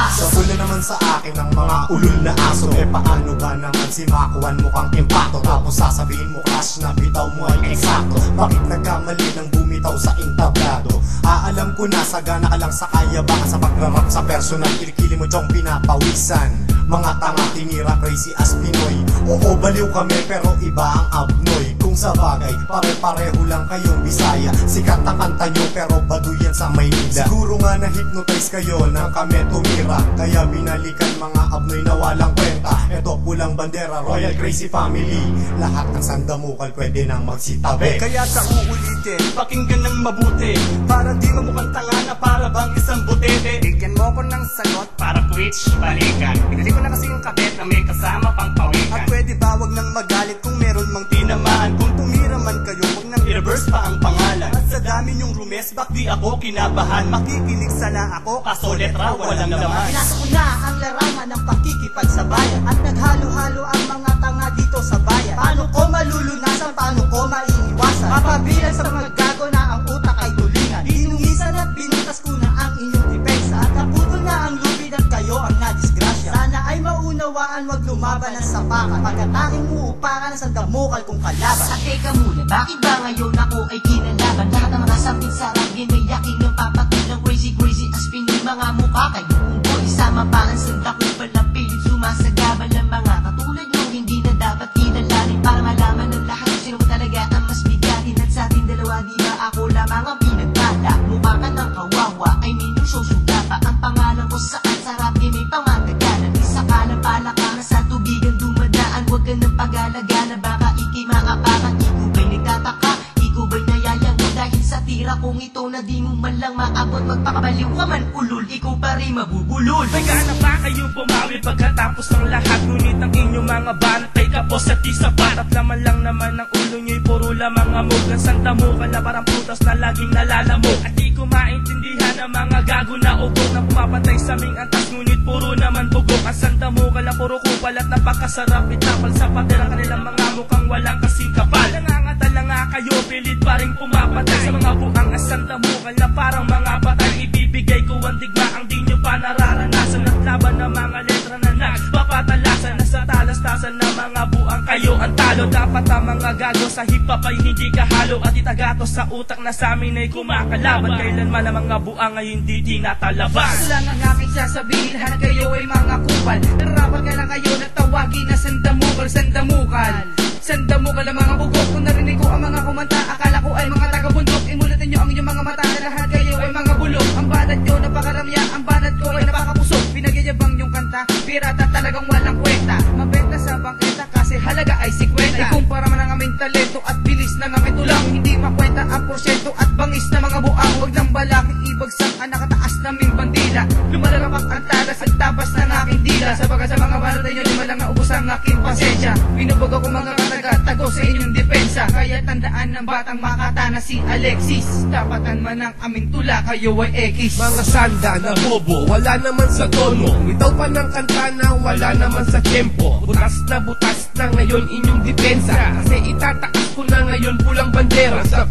Sabol na naman sa akin ng mga ulul na aso. Eh paano ba naman si Makuan mukhang impacto? Tapos sasabihin mo crush na bitaw mo ay eksakto. Bakit nagkamali ng bumitaw sa entablado? Alam ko na sagana ka lang sa kayabangan sa pagrarap sa personal. Kilikili mo dyong pinapawisan. Mga tanga tinira crazy as Pinoy. Oo baliw kami pero iba ang abnoy. Kung sa bagay pare-pareho lang kayong Bisaya. Sikat ang kanta nyo pero baduyan sa Maynila. Siguro nga na-hypnotize kayo na kami tumira. Kaya binalikan mga abnoy na walang kwenta. Eto pulang bandera, Royal Crazy Family. Lahat ng sandamukal pwede nang magsitabi. Kaya sa uulitin, pakinggan ng mabuti. Para di mamukhang tanga na para bang isang butete. Bigyan mo ko ng sagot para twitch balikan. Pinili ko na kasi yung kabet na may kasama pang pawikan. At pwede ba wag nang magalit kung meron mang tinamaan. Kung tumira man kayo, wag nang i-reverse pa ang pangalan. At sa dami nyong rumes, bak di ako kinabahan. Makikinig sana ako, kaso letra walang laman. Pinasok ko na ang larangan ng pakikipagsabayan. At naghalo-halo ang mga tanga dito sa bayan. Paano ko malulunasan, paano ko maiiwasan? Mapabilang sa mga gago na ang utak ay tulingan. Dinungisan at binutas ko na ang inyong depensa. At naputol na ang lubid at kayo ang nadisgrasya. Sana ay maunawaan, wag lumaban ng sapakan. Pagkatanging muupakan sa damukal kong kalaban. At teka muna, bakit ba ngayon ako ay kinalaban? Lahat ng mga samping sarap, ginayaking ng papatid ng crazy as Pinoy mga mukha kayo. Kung boy, sama pa ang santa ko palang pilit sumasagaban ng mga katulad nyo. Hindi na dapat kinalanin para malaman ng lahat sino talaga ang mas bigatin. At sa ating dalawa, di ba ako lamang ang pinagtala? Mukha ka ng kawawa, I mean yung susuga pa. Ang pangalan ko saan sarap, di may pamatagalan. Isa ka ng palakang sa tubig ang dumadaan. Huwag ka ng pag-alagana, baka ikimakapakan. Ikaw ba'y nagtataka? Ikaw ba'y nayayang dahil sa tira kong ito na di mo man lang maabot? Magpakabaliw ka man ulul, ikaw pa rin mabubulol. May gana pa kayo bumawi pagkatapos ng lahat. Ngunit ang inyong mga banat ay kapos at di sapat. At laman lang naman ang ulo nyo'y puro lamang amog. Ang santa mo ka na parang prutas na laging nalalamog. At di ko maintindihan ang mga gago na ugok na pumapatay sa aming antas. Ngunit puro naman bugok. Ang santa mo ka lang puro kupal at napakasarap itapal sa patera. Kanilang mga mukhang walang kasing kapal. Nangangatala nga kayo, pilit pa rin pumapatay sa mga buhang asanta mo ka na parang mga patay. Ibibigay ko ang digma ang di nyo pa nararanasan. At laban ng mga letra na nagpapatalasan. Nasa talastasan ng mga buang kayo ang talo. Dapat ang mga gago sa hip-hop ay hindi kahalo. At itagato sa utak na sa amin ay kumakalaban. Kailanman ang mga buang ay hindi tinatalabas. Ito lang ang aking sasabihin, lahat kayo ay mga kupal. Narapat ka lang kayo na tawagin na sandamukal, sandamukal. Sandamukal ang mga bugok. Kung narinig ko ang mga kumanta, akala ko ay mga taga-bundok. Imulutan nyo ang inyong mga mata, lahat kayo ay mga bulok. Ang banat nyo napakaramya, ang banat ko ay napakapusok. Pinagyayabang yung kanta, pirata talagang walang kwenta. Mabenta sa bangketa kasi halaga ay 50. Ikumpara man ang aming talento at bilis ng aming tulang. Hindi makwenta ang porsyento at bangis na mga buang. Huwag nang balaki ibagsak ang nakataas naming bandila. Lumalalapak ang talas at tapas ng aking dila. Sabaga sa mga banat nyo, lima lang naubos ang aking pasensya. Binubog ako mga tago sa inyong depensa. Kaya tandaan ng batang Makata na si Alexis. Tapatan man ang aming tula, kayo ay X. Mga sanda na bobo, wala naman sa tono. Bitaw pa ng kanta na wala naman sa tempo. Butas na ngayon inyong depensa. Kasi itataas ko na ngayon pulang bandera. Sa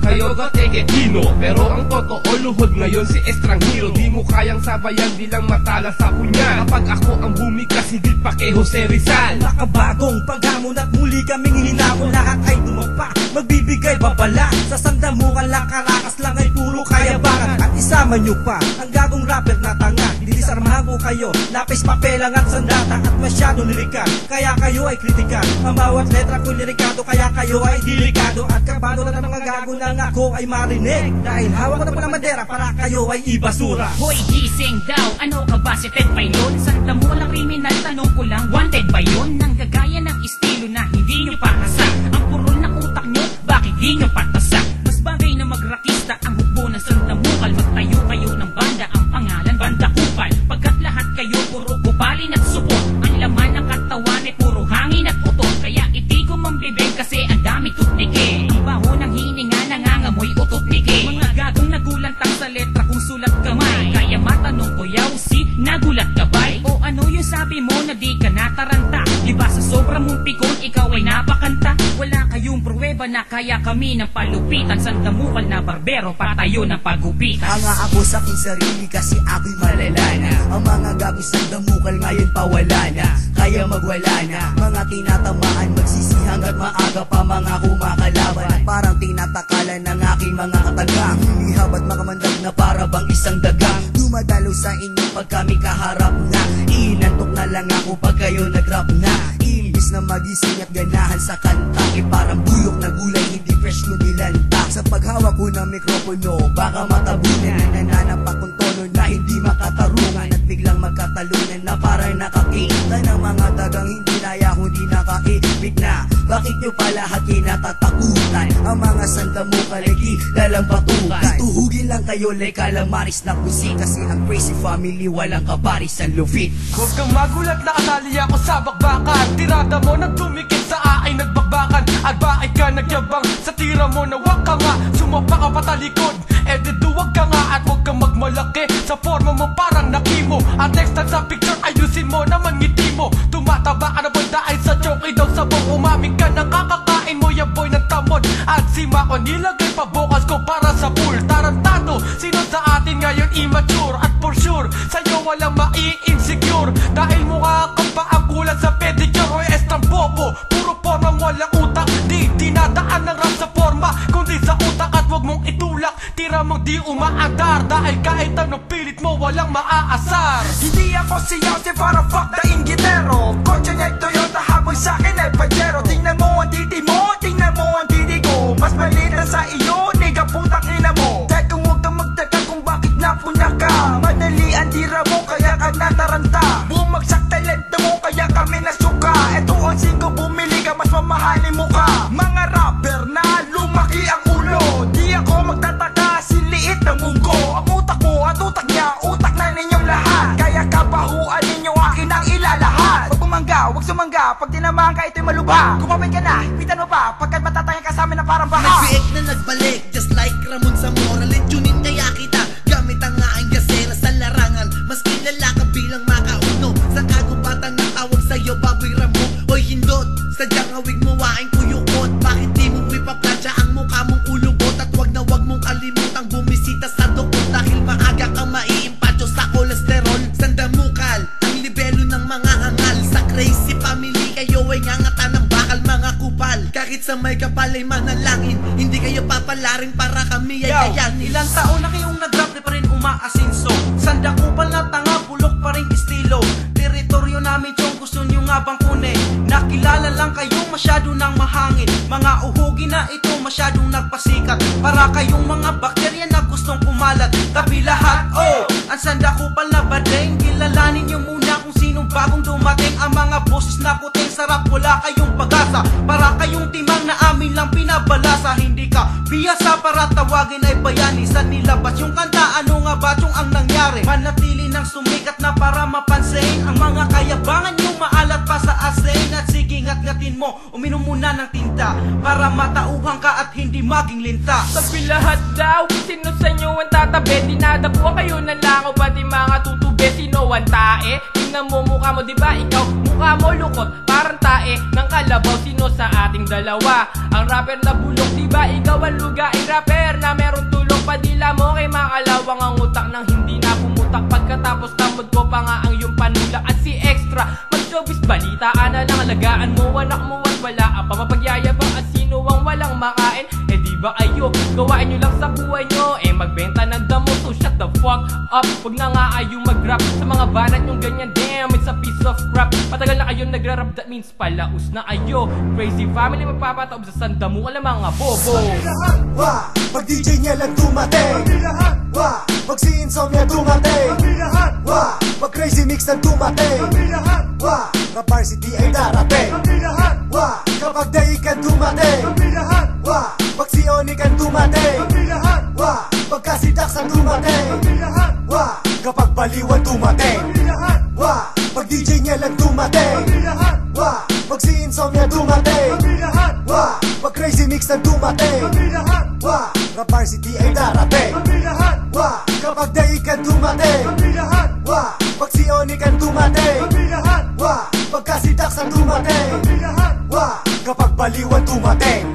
kayo ka tegetino. Pero ang totoo luhod ngayon si estranghero. Di mo kayang sabayan bilang matala sa punya. Kapag ako ang bumikas, hindi pa kay Jose Rizal. Makabagong paghamon at muli kaming hinamon. Lahat ay dumapa, magbibigay babala. Sa sandamukan lang, karakas lang ay puro kayabangan. At isama nyo pa ang gagong rapper na tanga. Dinisarmahan ko kayo, lapis papelang at sandata. At masyado lirikan, kaya kayo ay kritikal. Ang bawat letra ko lirikado, kaya kayo ay delikado. At kabado na ng mga gago nang ako ay marinig. Dahil hawak ko na palang madera para kayo ay ibasura. Hoy, gising daw, ano ka ba si Ted Pailon? Santa mo lang kriminal, tanong ko lang, wanted ba yun? Nang gagaya ng estilo na hindi nyo pakasa. Ang purol ng utak nyo, bakit di nyo patasa? Mas bagay na magrakista ang hukbo ng Santa Mukal. Magtayo kayo ng banda, ang pangalan Banda Kupal. Pagkat lahat kayo puro kupalin at supot. Ang laman ng katawan ay puro hangin at utot. Kaya iti ko mambibig kasi ang dami tutnike. Ang baho ng hininga nangangamoy ututnike. Mga gagong nagulantang sa letra kung sulat kamay. Kaya matanong ko yaw si nagulat ka ba'y? O ano yung sabi mo na di ka nataranta? Diba sa sobrang mong pikon ikaw ay napakanta? Wala kayong pruweba ba na kaya kami ng palupitan? Sandamukal na barbero, patayo ng pagupitan. Hanga ako sa aking sarili kasi ako'y malala na. Ang mga gabi sandamukal ngayon pawala na. Kaya magwala na, mga tinatamaan magsisihang at maaga pa mga kumakalaban. At parang tinatakalan ng aking mga katagang humihab at makamandag na para bang isang dagang dumadalo sa inyo pag kami kaharap na. Inantok na lang ako pag kayo nag-rap na. Imbis na magising at ganahan sa kanta, parang buyok na gulay, hindi fresh no nilanta. Sa paghawak ko ng mikropono, baka matabunan na nananapak kong tono na hindi makatarungan. At biglang magkatalunan na parang nakakita ng mga dagang hindi naya kundi nakaibig na. Bakit nyo pa lahat kinatatakutan? Ang mga sandamukal ay kilalang batukan. Tuhugin lang kayo like calamaris na pusi, kasi ang crazy family walang kaparis ang lufit. Huwag kang magulat na kasali ako sa bakbakan. Tirada mo na tumikit sa aking nagbakbakan. At bakit ka nagyabang sa tira mo na wag ka nga sumapa ka patalikod? Eh di duwag ka nga at huwag kang magmalaki sa forma mo parang nakimo. At next time sa picture ayusin mo naman ngiti mo. Tumataba ka na ba dahil sa joke daw sa bong umamig ka nang kakakain mo ya boy ng tamod. At si Mako nilagay pa bukas ko para sa pool. Tarantado, sino sa atin ngayon immature? At for sure, sa'yo walang mai-insecure dahil mukha ka pa ang kulat sa pedicure o estrang bobo. Puro formang walang utak, di dinadaan ng rap sa forma kundi sa utak. At wag mong itulak, tira mong di umaandar dahil kahit anong pilit mo walang maaasar. Hindi ako siyaw si para fuck the ingitero. Kotse niya'y Toyota, habang sa'kin ay Pajero. Tingnan mo ang titi mo, tingnan mo ang titi ko. Mas malita sa iyo, niga putang ina mo. Kahit kung huwag kang magtaka kung bakit napuna ka. Madali ang tira mo, kaya ka nataranta. Bumagsak talento mo, kaya kami nasuka. Eto ang singko, bumili ka, mas mamahalin mo ka. Mga rapper na lumaki ang ulo, di ako magtataka, siliit ng munggo. Ang utak mo at utak niya, utak na ninyong lahat. Kaya kabahuan ninyo akin ang ilalahat. Huwag bumangga, huwag sumangga, pag tinamaan ka ito'y malubha. Kumapit ka na, hipitan mo pa, pagkat matataya ka sa amin na parang baha. Nag-react na nagbalik, just like Ramon Zamora. Letunin kaya kita, gamit ang aking gasera sa larangan. Mas kilala ka bilang makauno, sa kagubatan na tawag sa'yo Baboy Ramo. Oy hindot, sadyang hawig mo aking kuyukot. Bakit di mo ipaplansya ang mukha mong ulubot? At wag na wag mong kalimutang bumisita sa doktor, dahil maaga kang maiimpatyo sa kolesterol. Sandamukal, ang libelo ng mga hangal. Sa crazy family kayo ay ngangata ng bakal, mga kupal. Kahit sa may kapal ay manalangin, hindi kayo papalarin para kami ay kayanin. Ilang taon na kayong nag-rap, di pa rin umaasinso. Sandakupal na tanga, bulok pa rin estilo. Teritoryo namin chong, gusto nyo nga bang kunin? Nakilala lang kayong masyado nang mahangin. Mga uhugi na ito masyadong nagpasikat, para kayong mga bakterya na gustong kumalat. Tapi lahat, oh, ang sandakupal na badeng. Kilalanin nyo muna kung sinong bagong dumating. Ang mga boses na puting sarap, wala kayong pag-asa. Para kayong timang na amin lang pinabalasa. Hindi ka biyasa para tawagin ay bayani. Sa nilabas yung kanta, ano nga ba yung ang nangyari? Manatili ng sumikat na para mapansin ang mga kayabangan yung maalat pa sa asin. At sige ngat-ngatin mo, uminom muna ng tinta para matauhan ka at hindi maging linta. Sabi lahat daw, sino sa inyo ang tatabi? Dinadapuan kayo ng langaw, pati mga tutube. Sino ang tae? Tingnan mo mukha mo, diba ikaw? Mukha mo lukot, parang tae ng kalabaw. Sino sa ating dalawa ang rapper na bulok? Diba ikaw ang lugaing rapper na meron tulong? Padila mo kay makalawang ang utak nang hindi na pumutak. Pagkatapos tamod ko pa nga ang iyong panulak. At si Extra, mag-showbiz balitaan na lang. Alagaan mo anak mo at wala ang pamapagyayabang. At sino ang walang makain? Eh di ba ayo, gawain nyo lang sa buhay nyo. Eh magbenta ng damo, so shut the fuck up. Huwag na nga ayo mag-rap sa mga banat yung ganyan. Damn, it's a piece of crap. Matagal na kayo nag-rap, that means palaus na ayo. Crazy family magpapataob sa sandamukal ng mga bobo. Wah, pag DJ niya lang dumating. Wah, pag si Insomnia dumating. Wah, pag Crazy Mix na dumating. Wah, Rap Varsity ay darating. Wah, kapag Daikan dumating. Wah, pag si Onikan dumating. Wah, pagka si Dax ang dumating. Wah, kapag Baliwan dumating. Wah, pag DJ niya lang dumating. Wah, pag si Insomnia dumating. Wah, pag Crazy Mix na dumating. Wah, Rap Varsity ay darating. Wah, kapag Daikan dumating. Wah, pag si Onikan dumating. Wah, pagka si Dax ang dumating. Wah, kapag Baliwan dumating.